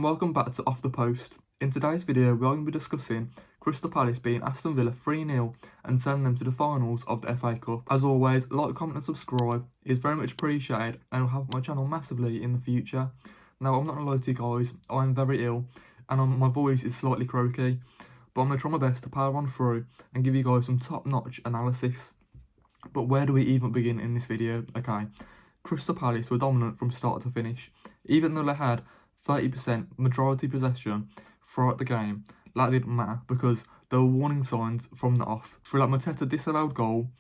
welcome back to Off the Post. In today's video, we're going to be discussing Crystal Palace beating Aston Villa 3-0 and sending them to the finals of the FA Cup. As always, like, comment and subscribe is very much appreciated and will help my channel massively in the future. Now, I'm not gonna lie to you guys, I'm very ill and my voice is slightly croaky, but I'm going to try my best to power on through and give you guys some top-notch analysis. But where do we even begin in this video? Okay, Crystal Palace were dominant from start to finish, even though they had 30% majority possession throughout the game. That didn't matter because there were warning signs from the off. For that Mateta disallowed goal,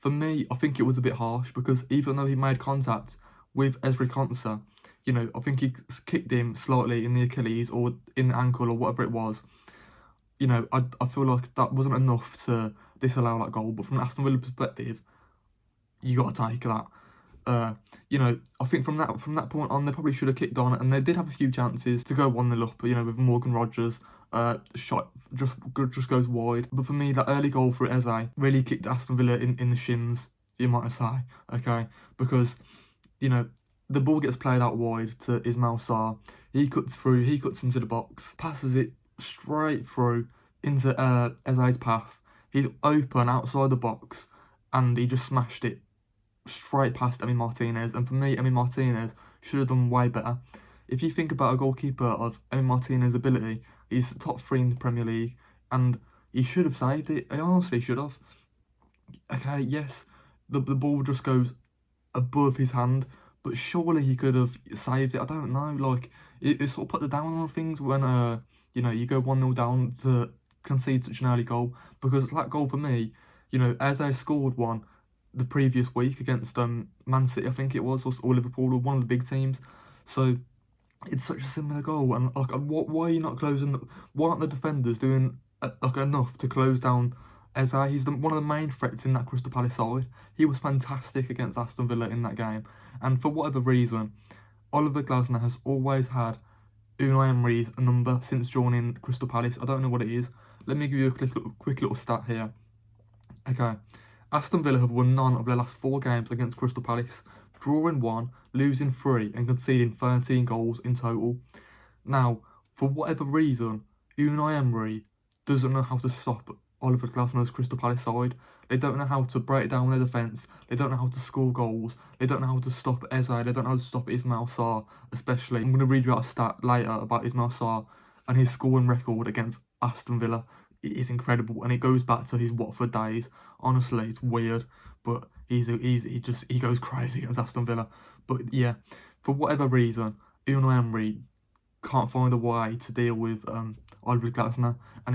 for me, I think it was a bit harsh because even though he made contact with Ezri Konsa, you know, I think he kicked him slightly in the Achilles or in the ankle or whatever it was. You know, I feel like that wasn't enough to disallow that goal. But from an Aston Villa perspective, you got to take that. You know, I think from that point on, they probably should have kicked on, and they did have a few chances to go 1-0 up. You know, with Morgan Rogers, shot just goes wide. But for me, that early goal for Eze really kicked Aston Villa in the shins, you might say. Okay, because you know the ball gets played out wide to Ismail Sarr. He cuts through, he cuts into the box, passes it straight through into Eze's path. He's open outside the box, and he just smashed it straight past Emi Martinez. And for me, Emi Martinez should have done way better. If you think about a goalkeeper of Emi Martinez's ability, he's top 3 in the Premier League, and he should have saved it. He honestly should have. Okay, yes, the ball just goes above his hand, but surely he could have saved it. I don't know, like, it sort of put the down on things when, you know, you go 1-0 down to concede such an early goal, because that goal for me, you know, Eze scored one the previous week against Man City, I think it was, or Liverpool, or one of the big teams. So it's such a similar goal, and like, why are you not closing? Why aren't the defenders doing like enough to close down Eze? He's one of the main threats in that Crystal Palace side. He was fantastic against Aston Villa in that game, and for whatever reason, Oliver Glasner has always had Unai Emery's number since joining Crystal Palace. I don't know what it is. Let me give you a quick little stat here. Okay, Aston Villa have won none of their last 4 games against Crystal Palace, drawing 1, losing 3 and conceding 13 goals in total. Now, for whatever reason, Unai Emery doesn't know how to stop Oliver Glasner's Crystal Palace side. They don't know how to break down their defence, they don't know how to score goals, they don't know how to stop Eze, they don't know how to stop Ismail Sarr especially. I'm going to read you out a stat later about Ismail Sarr and his scoring record against Aston Villa. It is incredible, and it goes back to his Watford days. Honestly, it's weird, but he goes crazy against Aston Villa. But yeah, for whatever reason, Unai Emery can't find a way to deal with Oliver Glasner, and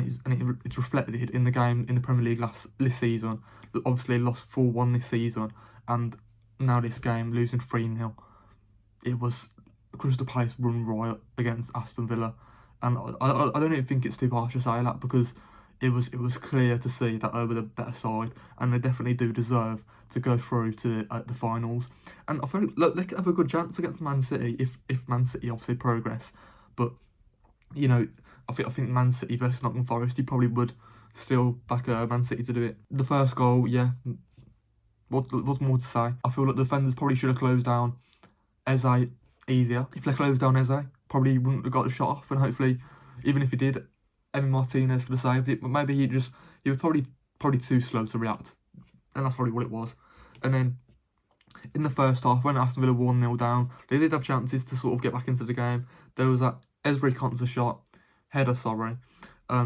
it's reflected in the game in the Premier League this season. Obviously, lost 4-1 this season, and now this game losing 3-0. It was Crystal Palace run riot against Aston Villa, and I don't even think it's too harsh to say that, because it was clear to see that they were the better side, and they definitely do deserve to go through to the finals. And I think, look, they could have a good chance against Man City if Man City obviously progress. But you know, I think Man City versus Nottingham Forest, you probably would still back Man City to do it. The first goal, yeah, what's more to say? I feel like the defenders probably should have closed down Eze easier. If they closed down Eze, probably wouldn't have got the shot off, and hopefully, even if he did, Emi Martinez could have saved it. But maybe he was probably too slow to react, and that's probably what it was. And then in the first half, when Aston Villa 1-0 down, they did have chances to sort of get back into the game. There was that Ezri Konsa shot, header, sorry, a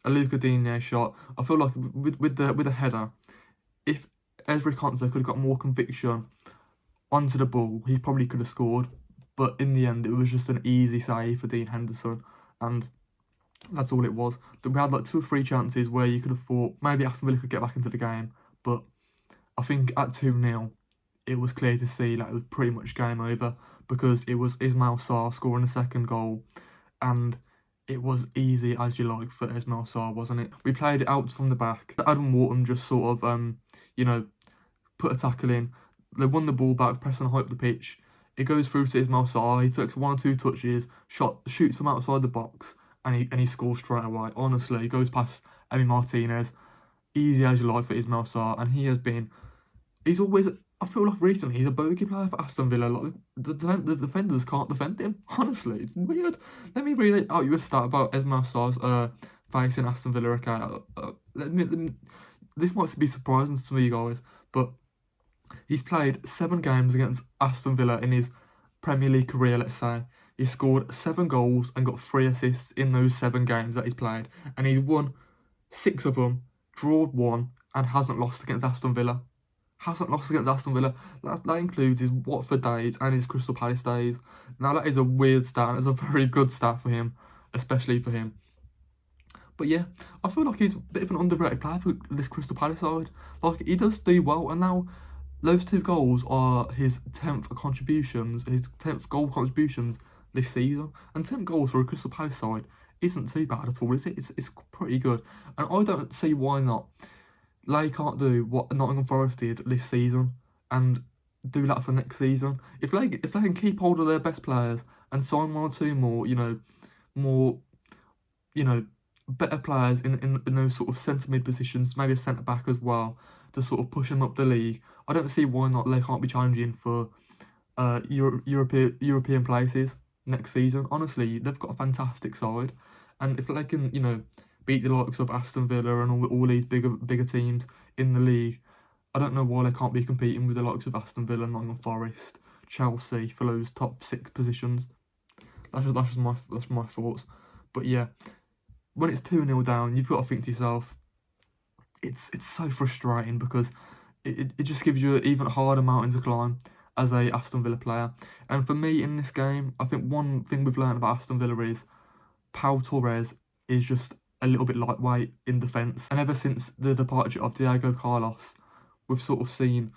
Luca Digne shot. I feel like with the header, if Ezri Konsa could have got more conviction onto the ball, he probably could have scored. But in the end, it was just an easy save for Dean Henderson, and that's all it was. We had like 2 or 3 chances where you could have thought maybe Aston Villa could get back into the game, but I think at 2-0, it was clear to see that it was pretty much game over, because it was Ismail Sarr scoring the second goal, and it was easy as you like for Ismail Sarr, wasn't it? We played it out from the back. Adam Wharton just sort of, you know, put a tackle in. They won the ball back, pressing high up the pitch. It goes through to Ismail Sarr. He takes 1 or 2 touches, shoots from outside the box, and he scores straight away. Honestly, he goes past Emi Martinez. Easy as you like for Ismail Sarr, and he's always I feel like recently he's a bogey player for Aston Villa. Like the defenders can't defend him. Honestly, it's weird. Let me read out you a stat about Esmail Sarr's facing Aston Villa. Okay, this might be surprising to me, guys, but he's played 7 games against Aston Villa in his Premier League career. Let's say he scored 7 goals and got 3 assists in those 7 games that he's played, and he's won 6 of them, drawed 1, and hasn't lost against Aston Villa. Hasn't lost against Aston Villa. That includes his Watford days and his Crystal Palace days. Now that is a weird stat, and it's a very good stat for him, especially for him. But yeah, I feel like he's a bit of an underrated player for this Crystal Palace side. Like, he does do well, and now those 2 goals are his 10th contributions, his 10th goal contributions this season. And 10 goals for a Crystal Palace side isn't too bad at all, is it? It's pretty good. And I don't see why not. They can't do what Nottingham Forest did this season and do that for next season. If they can keep hold of their best players and sign 1 or 2 more, more, better players in those sort of centre mid positions, maybe a centre back as well, to sort of push them up the league. I don't see why not they can't be challenging for European places next season. Honestly, they've got a fantastic side, and if they can, beat the likes of Aston Villa and all these bigger teams in the league, I don't know why they can't be competing with the likes of Aston Villa, Nottingham Forest, Chelsea for those top 6 positions. That's just my thoughts. But yeah, when it's 2-0 down, you've got to think to yourself, it's so frustrating because it just gives you an even harder mountain to climb as a Aston Villa player. And for me in this game, I think one thing we've learned about Aston Villa is Pau Torres is just a little bit lightweight in defence. And ever since the departure of Diego Carlos, we've sort of seen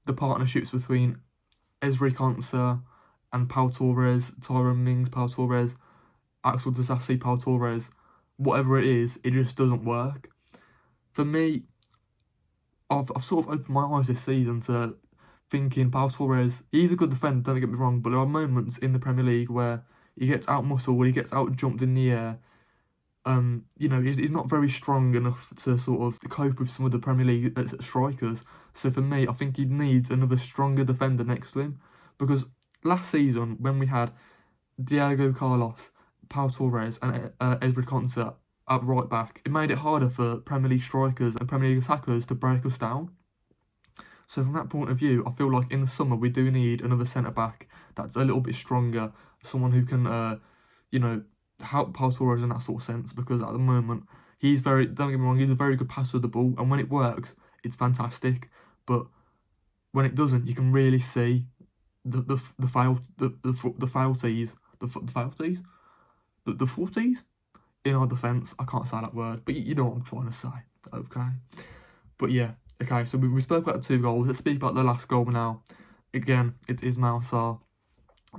the partnerships between Ezri Konsa and Pau Torres, Tyrone Mings, Pau Torres, Axel Disasi, Pau Torres, whatever it is, it just doesn't work. For me, I've sort of opened my eyes this season to thinking Pau Torres, he's a good defender, don't get me wrong, but there are moments in the Premier League where he gets out-muscled, he gets out-jumped in the air. He's not very strong enough to sort of cope with some of the Premier League strikers. So for me, I think he needs another stronger defender next to him. Because last season, when we had Diego Carlos, Pau Torres and Ezri Konsa at right back, it made it harder for Premier League strikers and Premier League attackers to break us down. So from that point of view, I feel like in the summer we do need another centre-back that's a little bit stronger, someone who can, help Pau Torres in that sort of sense, because at the moment, don't get me wrong, he's a very good passer of the ball, and when it works, it's fantastic, but when it doesn't, you can really see the faulties in our defence. I can't say that word, but you know what I'm trying to say, okay? But yeah, okay, so we spoke about the 2 goals. Let's speak about the last goal now. Again, it is Ismail Sarr.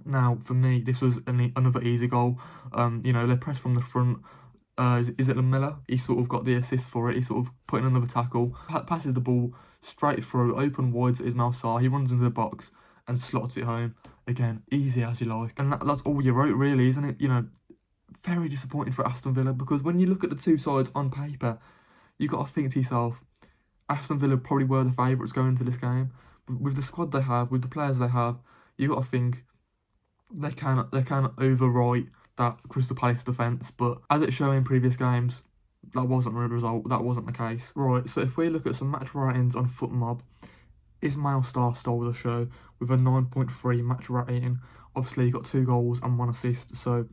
Now, for me, this was another easy goal. They pressed from the front. Is it Miller? He sort of got the assist for it. He sort of put in another tackle, passes the ball straight through, open wide to Ismail Sarr. He runs into the box and slots it home. Again, easy as you like. And that's all you wrote, really, isn't it? Very disappointing for Aston Villa, because when you look at the 2 sides on paper, you got to think to yourself, Aston Villa probably were the favourites going into this game. With the squad they have, with the players they have, you got to think they can overwrite that Crystal Palace defence, but as it's shown in previous games, that wasn't the result, that wasn't the case. Right, so if we look at some match ratings on FootMob, Ismail Sarr stole the show with a 9.3 match rating. Obviously, he got 2 goals and 1 assist, so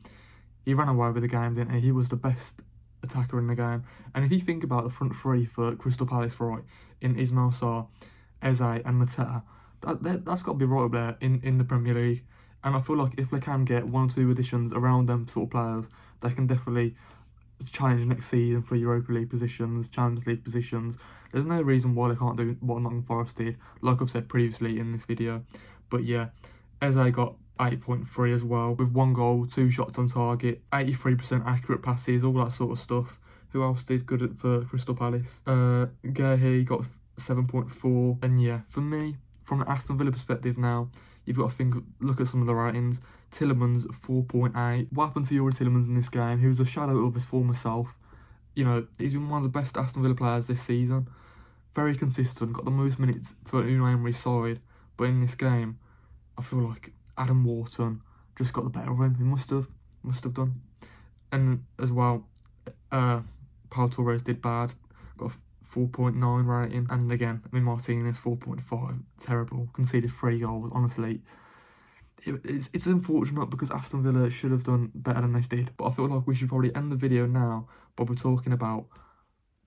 he ran away with the game, didn't he? He was the best attacker in the game. And if you think about the front 3 for Crystal Palace, right, in Ismail Sarr, Eze and Mateta, that's got to be right up there in the Premier League. And I feel like if they can get 1 or 2 additions around them sort of players, they can definitely challenge next season for Europa League positions, Champions League positions. There's no reason why they can't do what Nottingham Forest did, like I've said previously in this video. But yeah, Eze got 8.3 as well, with 1 goal, 2 shots on target, 83% accurate passes, all that sort of stuff. Who else did good for Crystal Palace? Gehi got 7.4. And yeah, for me, from an Aston Villa perspective now, you've got to look at some of the ratings. Tielemans, 4.8. What happened to Youri Tielemans in this game? He was a shadow of his former self. He's been one of the best Aston Villa players this season. Very consistent, got the most minutes for Unai Emery's side. But in this game, I feel like Adam Wharton just got the better of him. He must have done. And as well, Pau Torres did bad, got a 4.9 rating. And again, Martinez 4.5, terrible. Conceded 3 goals. Honestly, it's unfortunate because Aston Villa should have done better than they did. But I feel like we should probably end the video now by talking about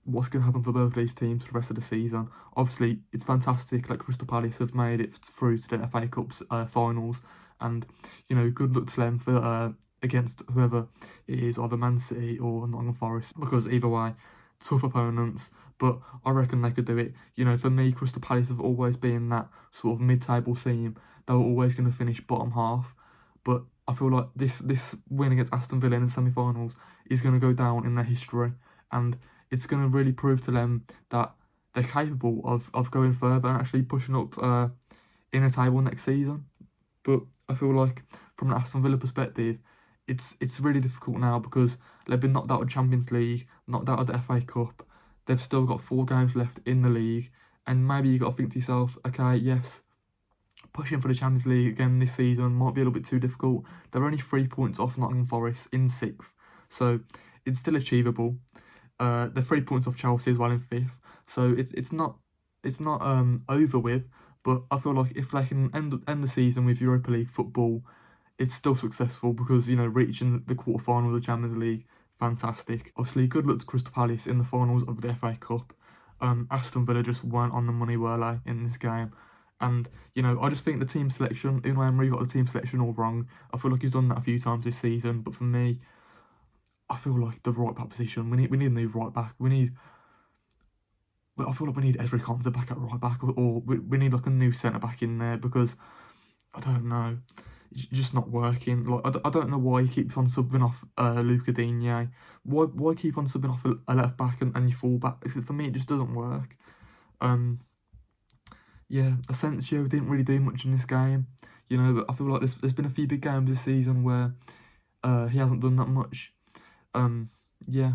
what's going to happen for both these teams for the rest of the season. Obviously, it's fantastic like Crystal Palace have made it through to the FA Cup's finals, and you know, good luck to them for against whoever it is, either Man City or Nottingham Forest, because either way, tough opponents. But I reckon they could do it. You know, for me, Crystal Palace have always been that sort of mid-table team. They were always going to finish bottom half, but I feel like this win against Aston Villa in the semi-finals is going to go down in their history, and it's going to really prove to them that they're capable of going further and actually pushing up in the table next season. But I feel like from an Aston Villa perspective, it's really difficult now because they've been knocked out of Champions League, knocked out of the FA Cup. They've still got 4 games left in the league, and maybe you got to think to yourself, okay, yes, pushing for the Champions League again this season might be a little bit too difficult. They're only 3 points off Nottingham Forest in 6th, so it's still achievable. They're 3 points off Chelsea as well in 5th, so it's not over with. But I feel like if they can end the season with Europa League football, it's still successful because, you know, reaching the quarterfinal of the Champions League, fantastic. Obviously, good luck to Crystal Palace in the finals of the FA Cup. Aston Villa just weren't on the money, were they, in this game? And, you know, I just think the team selection, Unai Emery got the team selection all wrong. I feel like he's done that a few times this season, but for me, I feel like the right back position, we need a new right back. I feel like we need Ezri Konsa back at right back, or we need like a new centre back in there, because I don't know, it's just not working. Like I don't know why he keeps on subbing off Luca Digne. Why keep on subbing off a left back and your full back? For me, it just doesn't work. Yeah, Asensio didn't really do much in this game. You know, but I feel like there's been a few big games this season where he hasn't done that much. Yeah.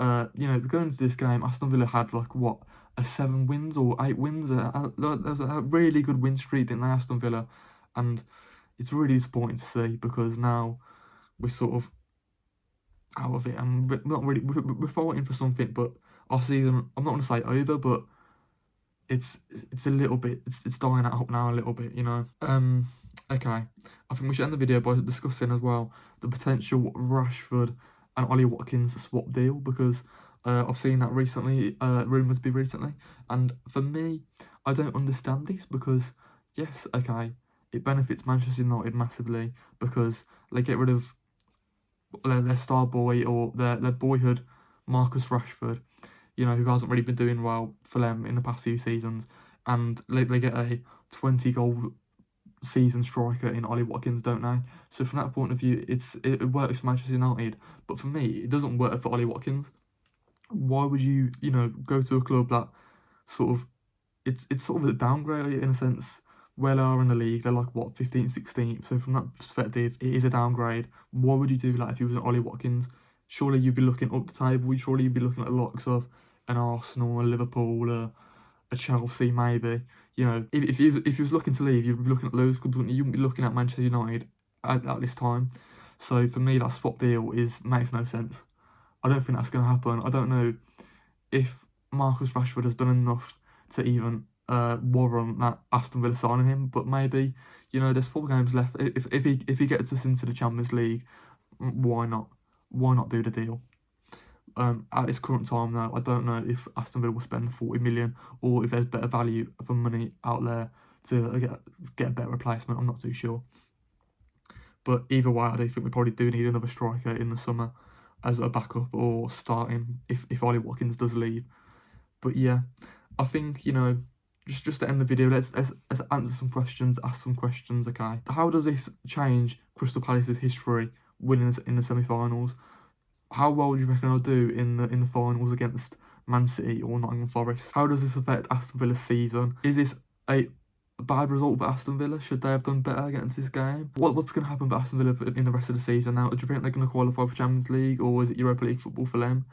You know, going into this game, Aston Villa had like what, 7 wins or 8 wins. There's a really good win streak, didn't they, Aston Villa? And it's really disappointing to see because now we're sort of out of it, and we're not really we're fighting for something. But our season, I'm not going to say over, but it's a little bit, it's dying out now a little bit, you know. Okay, I think we should end the video by discussing as well the potential Rashford and Ollie Watkins swap deal, because I've seen that recently, rumoured to be recently, and for me, I don't understand this, because yes, okay, it benefits Manchester United massively because they get rid of their star boy, or their boyhood, Marcus Rashford, you know, who hasn't really been doing well for them in the past few seasons, and they get a 20-goal season striker in Ollie Watkins, don't they? So from that point of view, it works for Manchester United, but for me, it doesn't work for Ollie Watkins. Why would you, you know, go to a club that sort of, it's sort of a downgrade in a sense. Where they are in the league, they're like what, 15th, 16th. So from that perspective, it is a downgrade. Why would you do that if you was an Ollie Watkins? Surely you'd be looking up the table. Surely you'd be looking at the likes of an Arsenal, a Liverpool, a Chelsea, maybe. You know, if you was looking to leave, you'd be looking at those clubs. You wouldn't be looking at Manchester United at this time. So for me, that swap deal makes no sense. I don't think that's going to happen. I don't know if Marcus Rashford has done enough to even warrant that Aston Villa signing him, but maybe, you know, there's 4 games left. If he gets us into the Champions League, why not? Why not do the deal? At this current time, though, I don't know if Aston Villa will spend 40 million or if there's better value for money out there to get a better replacement. I'm not too sure. But either way, I do think we probably do need another striker in the summer as a backup or starting if Ollie Watkins does leave. But yeah, I think, you know, just to end the video, let's answer some questions, ask some questions, okay? How does this change Crystal Palace's history winning in the semi-finals? How well would you reckon I'll do in the finals against Man City or Nottingham Forest? How does this affect Aston Villa's season? Is this a bad result for Aston Villa? Should they have done better against this game? What's going to happen for Aston Villa in the rest of the season now? Do you think they're going to qualify for Champions League, or is it Europa League football for them?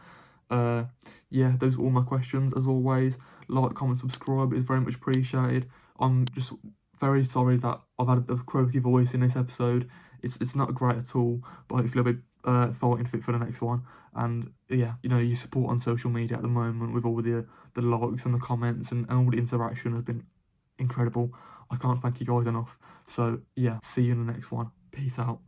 Yeah, those are all my questions. As always, like, comment, subscribe is very much appreciated. I'm just very sorry that I've had a bit of a croaky voice in this episode. It's not great at all, but hopefully I'll be fighting fit for the next one. And yeah, you know, your support on social media at the moment with all the likes and the comments and all the interaction has been incredible. I can't thank you guys enough. So yeah, see you in the next one. Peace out.